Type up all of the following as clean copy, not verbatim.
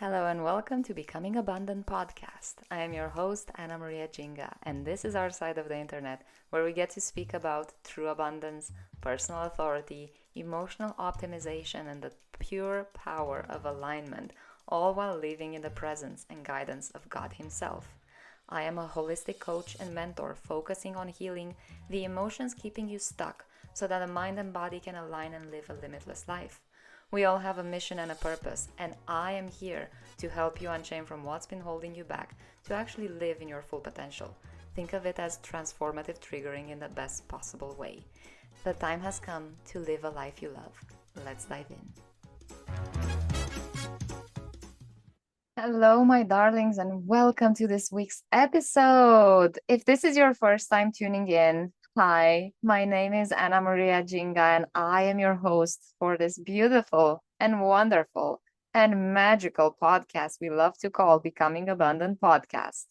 Hello and welcome to Becoming Abundant podcast. I am your host, Anna Maria Jinga, and this is our side of the internet where we get to speak about true abundance, personal authority, emotional optimization, and the pure power of alignment, all while living in the presence and guidance of God Himself. I am a holistic coach and mentor focusing on healing the emotions keeping you stuck so that the mind and body can align and live a limitless life. We all have a mission and a purpose, and I am here to help you unchain from what's been holding you back to actually live in your full potential. Think of it as transformative triggering in the best possible way. The time has come to live a life you love. Let's dive in. Hello, my darlings, and welcome to this week's episode. If this is your first time tuning in, hi, my name is Anna Maria Jinga, and I am your host for this beautiful and wonderful and magical podcast we love to call Becoming Abundant Podcast.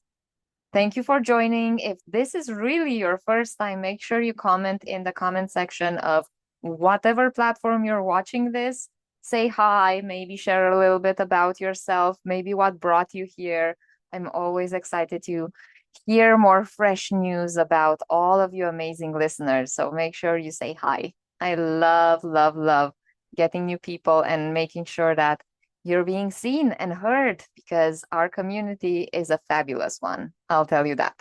Thank you for joining. If this is really your first time, make sure you comment in the comment section of whatever platform you're watching this. Say hi, maybe share a little bit about yourself, maybe what brought you here. I'm always excited to hear more fresh news about all of you amazing listeners. So make sure you say hi. I love, love, love getting new people and making sure that you're being seen and heard because our community is a fabulous one. I'll tell you that.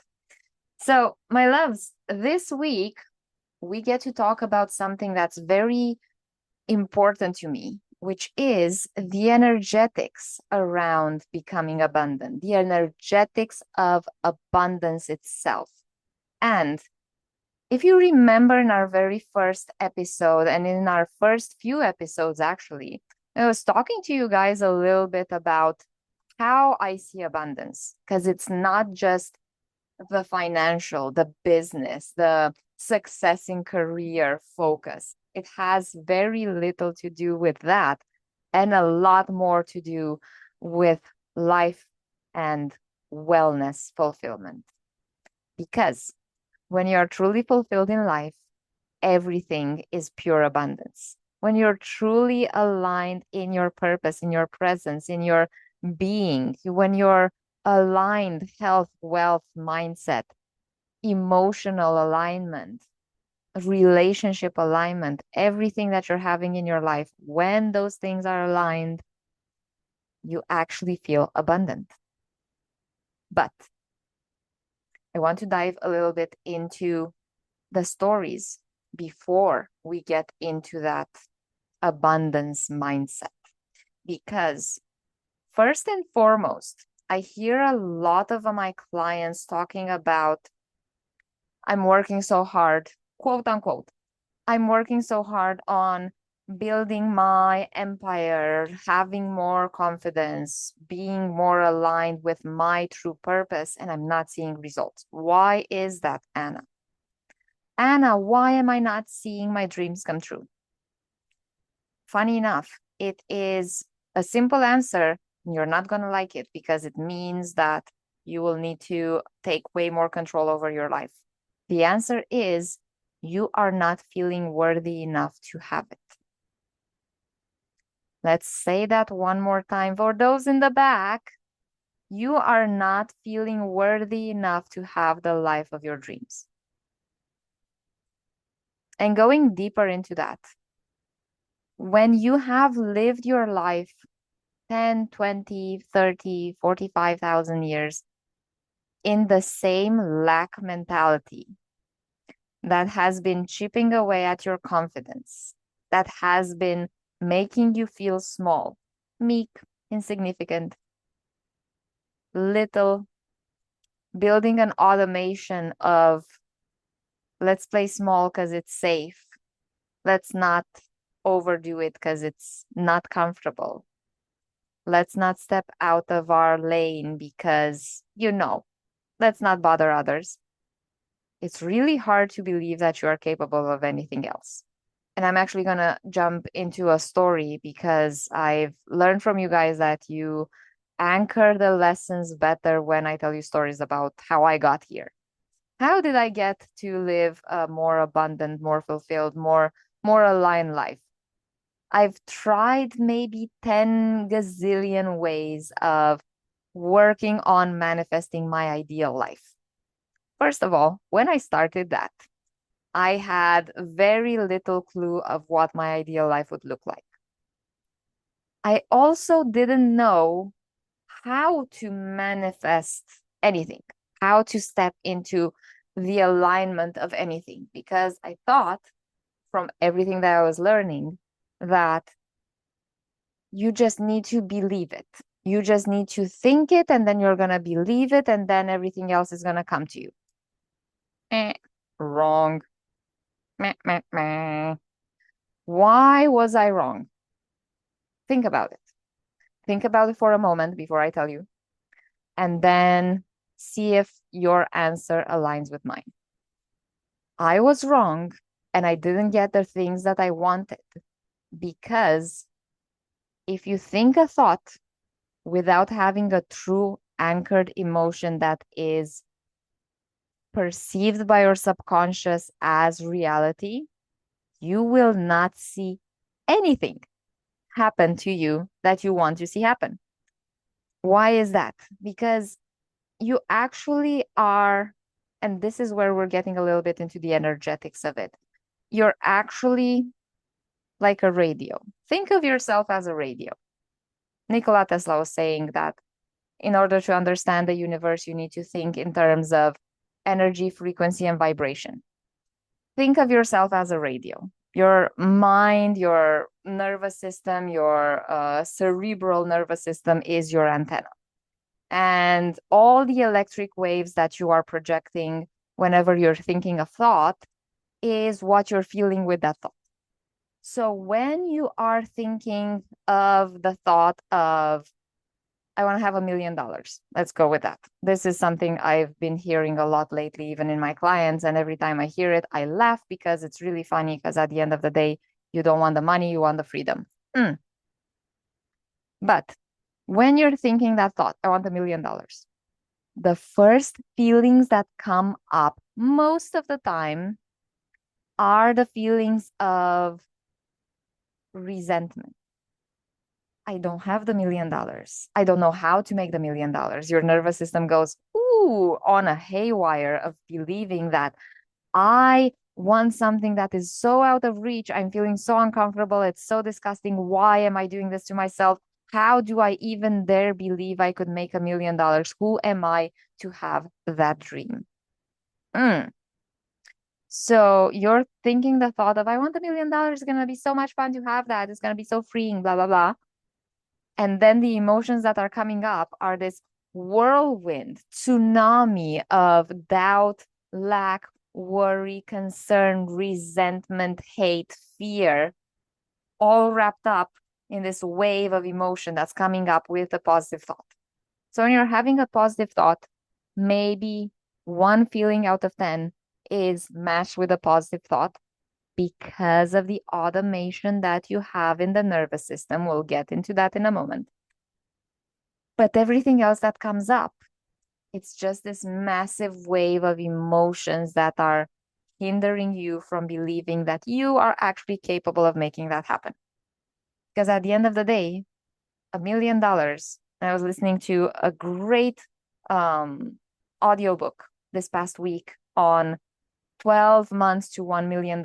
So, my loves, this week we get to talk about something that's very important to me, which is the energetics around becoming abundant, the energetics of abundance itself. And if you remember in our very first episode and in our first few episodes, actually, I was talking to you guys a little bit about how I see abundance, because it's not just the financial, the business, the success in career focus. It has very little to do with that and a lot more to do with life and wellness fulfillment. Because when you are truly fulfilled in life, everything is pure abundance. When you're truly aligned in your purpose, in your presence, in your being, when you're aligned, health, wealth, mindset, emotional alignment, relationship alignment, everything that you're having in your life, when those things are aligned, you actually feel abundant. But I want to dive a little bit into the stories before we get into that abundance mindset. Because first and foremost, I hear a lot of my clients talking about, I'm working so hard, quote unquote, I'm working so hard on building my empire, having more confidence, being more aligned with my true purpose, and I'm not seeing results. Why is that, Anna? Anna, why am I not seeing my dreams come true? Funny enough, it is a simple answer. You're not going to like it because it means that you will need to take way more control over your life. The answer is you are not feeling worthy enough to have it. Let's say that one more time for those in the back. You are not feeling worthy enough to have the life of your dreams. And going deeper into that, when you have lived your life 10, 20, 30, 45,000 years in the same lack mentality that has been chipping away at your confidence, that has been making you feel small, meek, insignificant, little, building an automation of let's play small because it's safe. Let's not overdo it because it's not comfortable. Let's not step out of our lane because, let's not bother others. It's really hard to believe that you are capable of anything else. And I'm actually going to jump into a story because I've learned from you guys that you anchor the lessons better when I tell you stories about how I got here. How did I get to live a more abundant, more fulfilled, more aligned life? I've tried maybe 10 gazillion ways of working on manifesting my ideal life. First of all, when I started that, I had very little clue of what my ideal life would look like. I also didn't know how to manifest anything, how to step into the alignment of anything, because I thought from everything that I was learning that you just need to believe it. You just need to think it, and then you're going to believe it, and then everything else is going to come to you. Wrong. Meh, meh, meh. Why was I wrong? Think about it. Think about it for a moment before I tell you, and then see if your answer aligns with mine. I was wrong, and I didn't get the things that I wanted because if you think a thought without having a true anchored emotion that is perceived by your subconscious as reality, you will not see anything happen to you that you want to see happen. Why is that? Because you actually are, and this is where we're getting a little bit into the energetics of it. You're actually like a radio. Think of yourself as a radio. Nikola Tesla was saying that in order to understand the universe, you need to think in terms of energy, frequency, and vibration. Think of yourself as a radio. Your mind, your nervous system, your cerebral nervous system is your antenna. And all the electric waves that you are projecting whenever you're thinking a thought is what you're feeling with that thought. So when you are thinking of the thought of, I want to have $1 million, let's go with that. This is something I've been hearing a lot lately, even in my clients. And every time I hear it, I laugh because it's really funny because at the end of the day, you don't want the money, you want the freedom. But when you're thinking that thought, I want $1 million, the first feelings that come up most of the time are the feelings of resentment. I don't have the $1 million. I don't know how to make the $1 million. Your nervous system goes, ooh, on a haywire of believing that I want something that is so out of reach. I'm feeling so uncomfortable. It's so disgusting. Why am I doing this to myself? How do I even dare believe I could make $1 million? Who am I to have that dream? So you're thinking the thought of, I want $1 million. It's going to be so much fun to have that. It's going to be so freeing, blah, blah, blah. And then the emotions that are coming up are this whirlwind, tsunami of doubt, lack, worry, concern, resentment, hate, fear, all wrapped up in this wave of emotion that's coming up with a positive thought. So when you're having a positive thought, maybe one feeling out of 10 is matched with a positive thought because of the automation that you have in the nervous system. We'll get into that in a moment. But everything else that comes up, it's just this massive wave of emotions that are hindering you from believing that you are actually capable of making that happen. Because at the end of the day, $1 million, I was listening to a great audiobook this past week on 12 months to $1 million.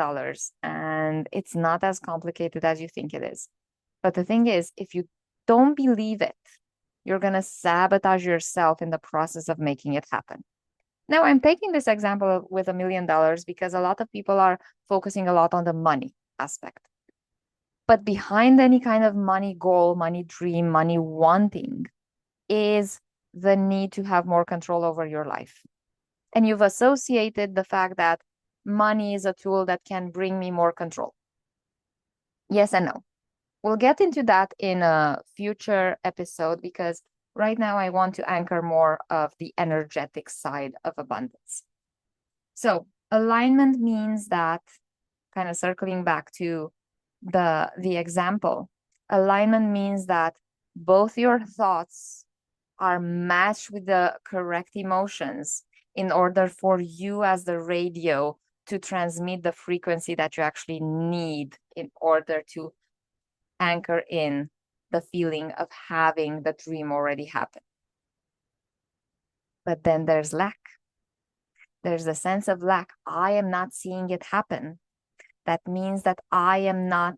And it's not as complicated as you think it is. But the thing is, if you don't believe it, you're going to sabotage yourself in the process of making it happen. Now, I'm taking this example with $1 million because a lot of people are focusing a lot on the money aspect. But behind any kind of money goal, money dream, money wanting is the need to have more control over your life. And you've associated the fact that money is a tool that can bring me more control. Yes and no. We'll get into that in a future episode because right now I want to anchor more of the energetic side of abundance. So alignment means that, kind of circling back to the example, alignment means that both your thoughts are matched with the correct emotions in order for you as the radio to transmit the frequency that you actually need in order to anchor in the feeling of having the dream already happen. But then there's lack. There's a sense of lack. I am not seeing it happen. That means that I am not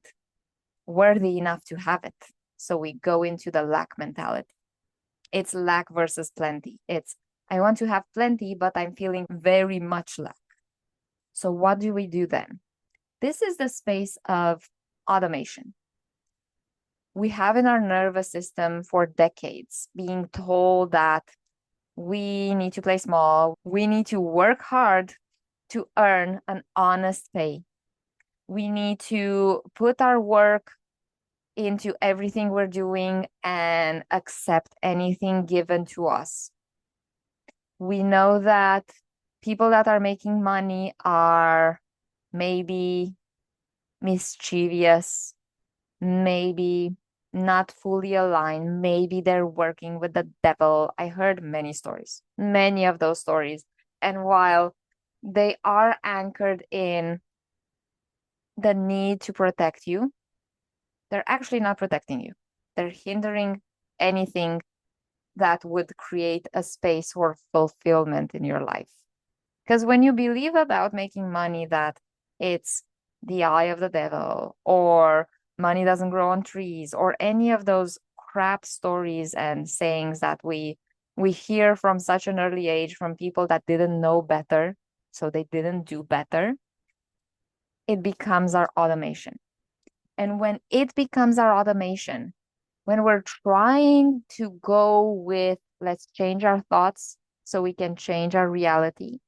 worthy enough to have it. So we go into the lack mentality. It's lack versus plenty. It's, I want to have plenty, but I'm feeling very much lack. So what do we do then? This is the space of automation. We have in our nervous system for decades being told that we need to play small, we need to work hard to earn an honest pay. We need to put our work into everything we're doing and accept anything given to us. We know that people that are making money are maybe mischievous, maybe not fully aligned, maybe they're working with the devil. I heard many stories, many of those stories. And while they are anchored in the need to protect you, they're actually not protecting you. They're hindering anything that would create a space for fulfillment in your life. Because when you believe about making money that it's the eye of the devil, or money doesn't grow on trees, or any of those crap stories and sayings that we hear from such an early age from people that didn't know better, so they didn't do better, it becomes our automation. And when it becomes our automation, when we're trying to go with, let's change our thoughts so we can change our reality,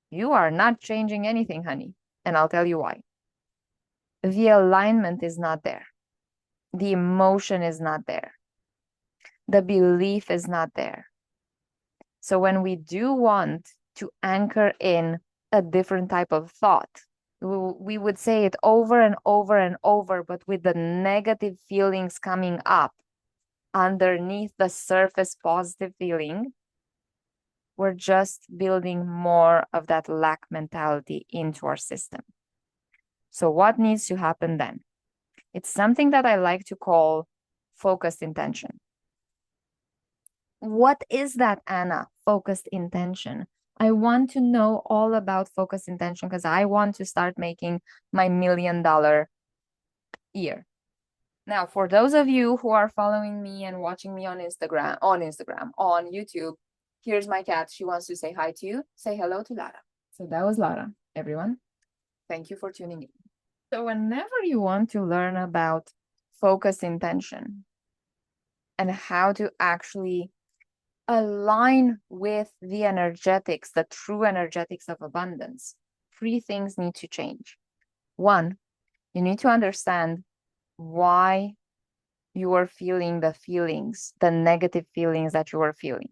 you are not changing anything, honey. And I'll tell you why. The alignment is not there. The emotion is not there. The belief is not there. So when we do want to anchor in a different type of thought, we would say it over and over and over, but with the negative feelings coming up underneath the surface positive feeling, we're just building more of that lack mentality into our system. So what needs to happen then? It's something that I like to call focused intention. What is that, Anna? Focused intention. I want to know all about focused intention because I want to start making my $1 million year. Now, for those of you who are following me and watching me on Instagram, on YouTube, here's my cat. She wants to say hi to you. Say hello to Lara. So that was Lara, everyone. Thank you for tuning in. So whenever you want to learn about focused intention and how to actually align with the energetics, the true energetics of abundance, 3 things need to change. 1, you need to understand why you are feeling the feelings, the negative feelings that you are feeling.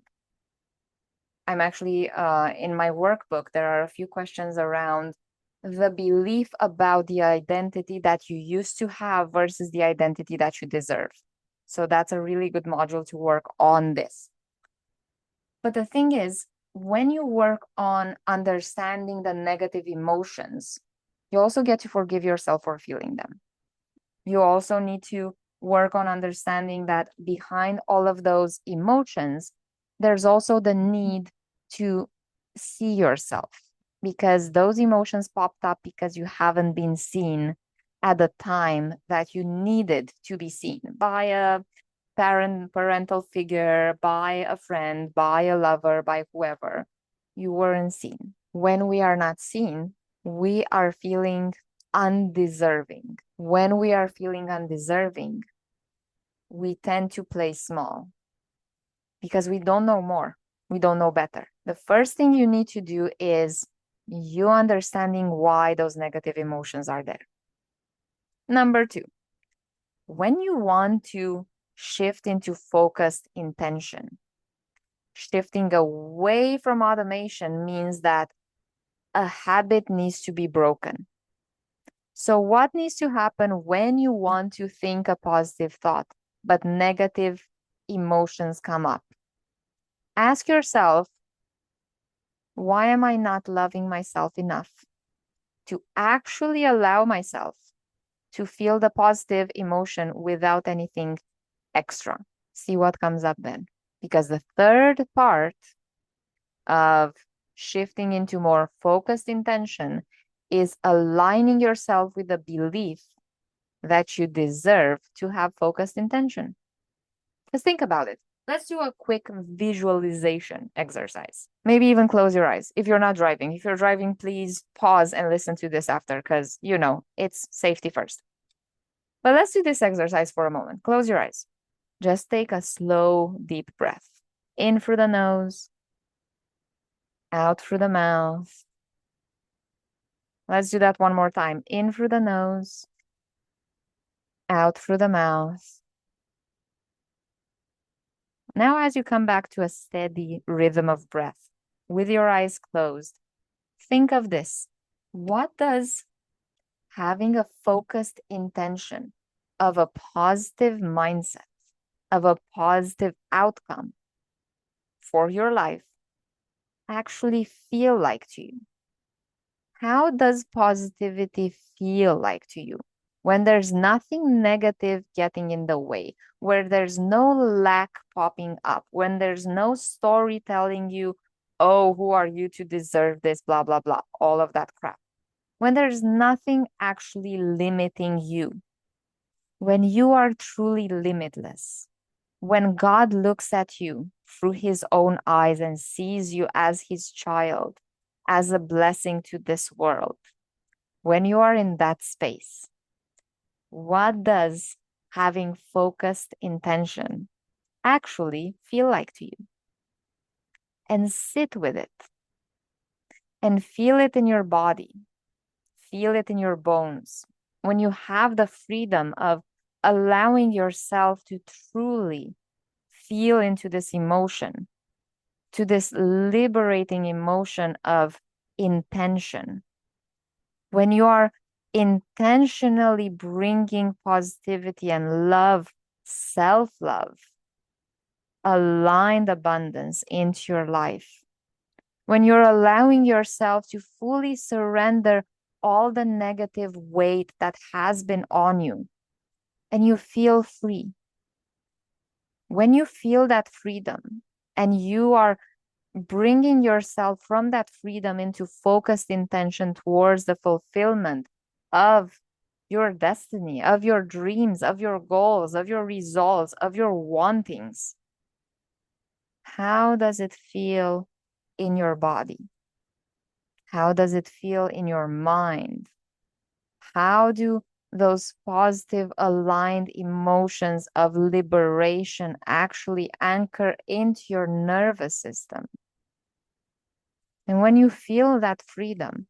I'm actually, in my workbook, there are a few questions around the belief about the identity that you used to have versus the identity that you deserve. So that's a really good module to work on this. But the thing is, when you work on understanding the negative emotions, you also get to forgive yourself for feeling them. You also need to work on understanding that behind all of those emotions, there's also the need to see yourself, because those emotions popped up because you haven't been seen at the time that you needed to be seen by a parental figure, by a friend, by a lover, by whoever. You weren't seen. When we are not seen, we are feeling undeserving. When we are feeling undeserving, we tend to play small because we don't know more. We don't know better. The first thing you need to do is you understanding why those negative emotions are there. Number 2, when you want to shift into focused intention, shifting away from automation means that a habit needs to be broken. So what needs to happen when you want to think a positive thought, but negative emotions come up? Ask yourself, why am I not loving myself enough to actually allow myself to feel the positive emotion without anything extra. See what comes up then. Because the third part of shifting into more focused intention is aligning yourself with the belief that you deserve to have focused intention. Just think about it. Let's do a quick visualization exercise. Maybe even close your eyes if you're not driving. If you're driving, please pause and listen to this after because, it's safety first. But let's do this exercise for a moment. Close your eyes. Just take a slow, deep breath. In through the nose, out through the mouth. Let's do that one more time. In through the nose, out through the mouth. Now, as you come back to a steady rhythm of breath, with your eyes closed, think of this. What does having a focused intention of a positive mindset, of a positive outcome for your life actually feel like to you? How does positivity feel like to you when there's nothing negative getting in the way, where there's no lack popping up, when there's no story telling you, oh, who are you to deserve this, blah, blah, blah, all of that crap? When there's nothing actually limiting you, when you are truly limitless, when God looks at you through his own eyes and sees you as his child, as a blessing to this world, when you are in that space, what does having focused intention actually feel like to you? And sit with it and feel it in your body, feel it in your bones. When you have the freedom of allowing yourself to truly feel into this emotion, to this liberating emotion of intention. When you are intentionally bringing positivity and love, self-love, aligned abundance into your life, when you're allowing yourself to fully surrender all the negative weight that has been on you, and you feel free. When you feel that freedom and you are bringing yourself from that freedom into focused intention towards the fulfillment of your destiny, of your dreams, of your goals, of your results, of your wantings, how does it feel in your body? How does it feel in your mind? How do those positive aligned emotions of liberation actually anchor into your nervous system? And when you feel that freedom,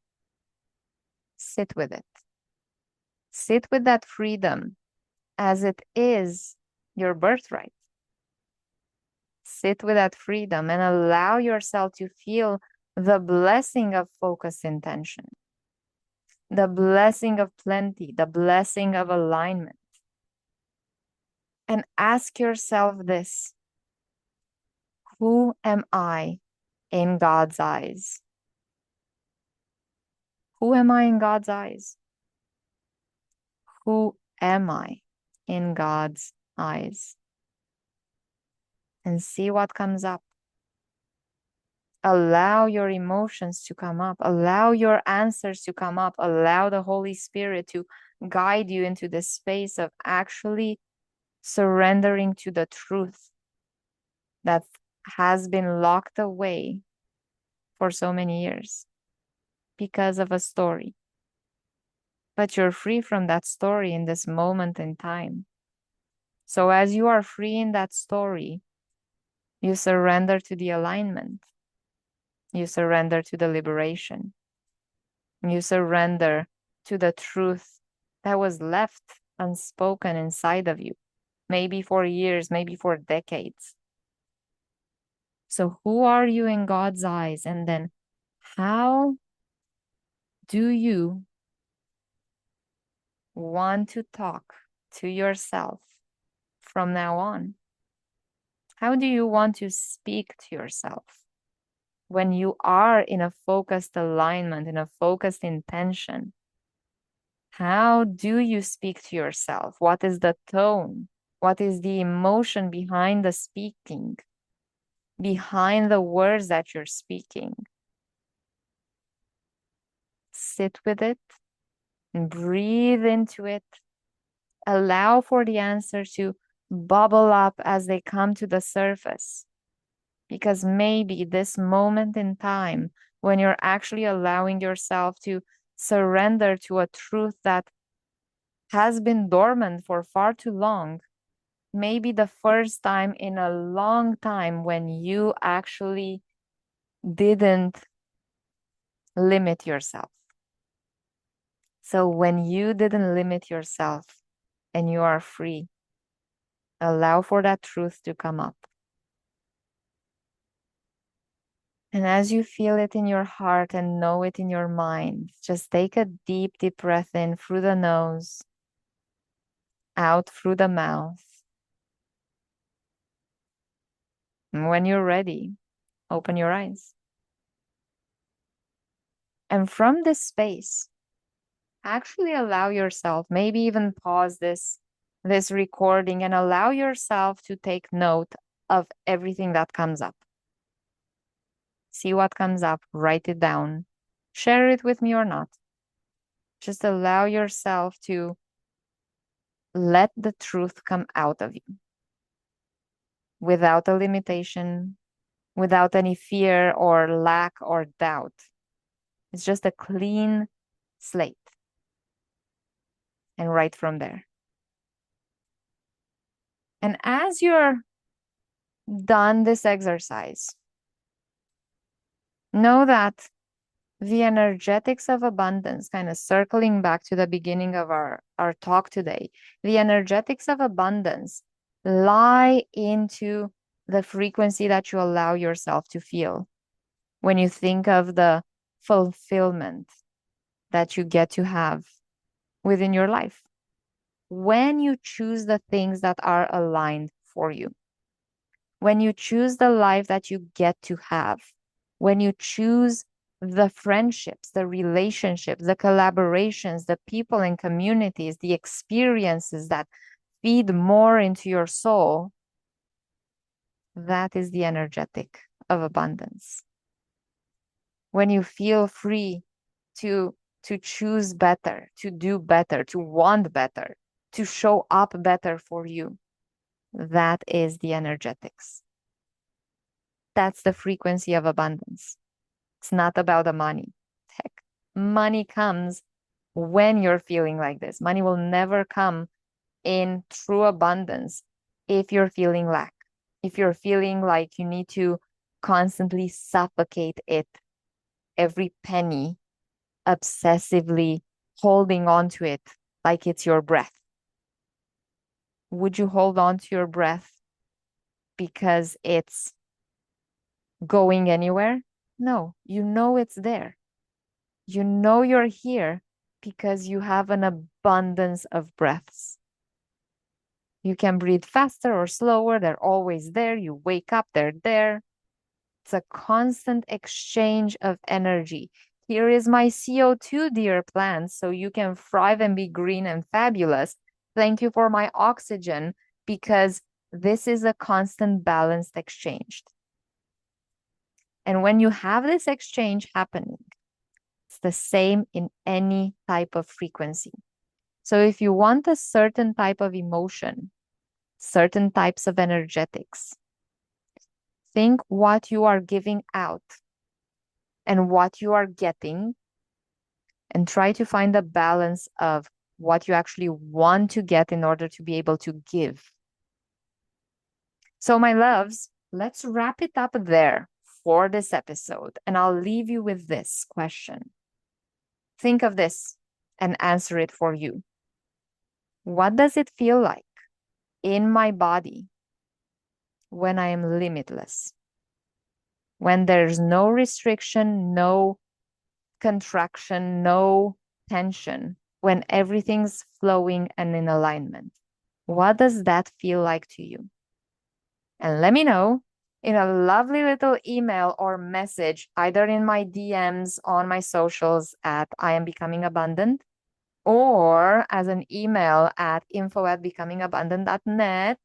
sit with it. Sit with that freedom as it is your birthright. Sit with that freedom and allow yourself to feel the blessing of focused intention, the blessing of plenty, the blessing of alignment. And ask yourself this: who am I in God's eyes? Who am I in God's eyes? Who am I in God's eyes? And see what comes up. Allow your emotions to come up. Allow your answers to come up. Allow the Holy Spirit to guide you into this space of actually surrendering to the truth that has been locked away for so many years because of a story. But you're free from that story in this moment in time. So as you are free in that story, you surrender to the alignment. You surrender to the liberation. You surrender to the truth that was left unspoken inside of you, maybe for years, maybe for decades. So who are you in God's eyes? And then how do you want to talk to yourself from now on? How do you want to speak to yourself when you are in a focused alignment, in a focused intention How do you speak to yourself? What is the tone? What is the emotion behind the speaking, behind the words that you're speaking? Sit with it and breathe into it. Allow for the answers to bubble up as they come to the surface. Because maybe this moment in time, when you're actually allowing yourself to surrender to a truth that has been dormant for far too long, maybe the first time in a long time when you actually didn't limit yourself. So when you didn't limit yourself and you are free, allow for that truth to come up. And as you feel it in your heart and know it in your mind, just take a deep, deep breath in through the nose, out through the mouth. And when you're ready, open your eyes. And from this space, actually allow yourself, maybe even pause this recording and allow yourself to take note of everything that comes up. See what comes up, write it down, share it with me or not. Just allow yourself to let the truth come out of you without a limitation, without any fear or lack or doubt. It's just a clean slate. And right from there. And as you're done this exercise, know that the energetics of abundance, kind of circling back to the beginning of our talk today, the energetics of abundance lie into the frequency that you allow yourself to feel. When you think of the fulfillment that you get to have within your life, when you choose the things that are aligned for you, when you choose the life that you get to have, when you choose the friendships, the relationships, the collaborations, the people and communities, the experiences that feed more into your soul, that is the energetic of abundance. When you feel free to choose better, to do better, to want better, to show up better for you, that is the energetics. That's the frequency of abundance. It's not about the money. Heck, money comes when you're feeling like this. Money will never come in true abundance if you're feeling lack, if you're feeling like you need to constantly suffocate it, every penny, obsessively holding on to it like it's your breath. Would you hold on to your breath because it's going anywhere? No, you know it's there. You know you're here because you have an abundance of breaths. You can breathe faster or slower. They're always there. You wake up, they're there. It's a constant exchange of energy. Here is my CO2, dear plants, so you can thrive and be green and fabulous. Thank you for my oxygen, because this is a constant balanced exchange. And when you have this exchange happening, it's the same in any type of frequency. So if you want a certain type of emotion, certain types of energetics, think what you are giving out and what you are getting, and try to find a balance of what you actually want to get in order to be able to give. So, my loves, let's wrap it up there for this episode. And I'll leave you with this question. Think of this and answer it for you. What does it feel like in my body when I am limitless? When there's no restriction, no contraction, no tension, when everything's flowing and in alignment? What does that feel like to you? And let me know in a lovely little email or message, either in my DMs on my socials at I Am Becoming Abundant, or as an email at info@becomingabundant.net.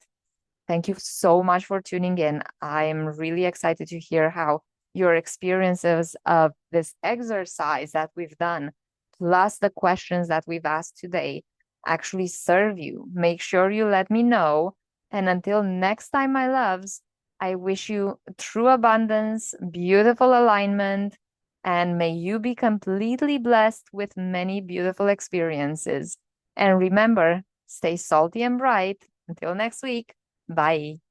Thank you so much for tuning in. I'm really excited to hear how your experiences of this exercise that we've done, plus the questions that we've asked today, actually serve you. Make sure you let me know. And until next time, my loves, I wish you true abundance, beautiful alignment, and may you be completely blessed with many beautiful experiences. And remember, stay salty and bright. Until next week. Bye.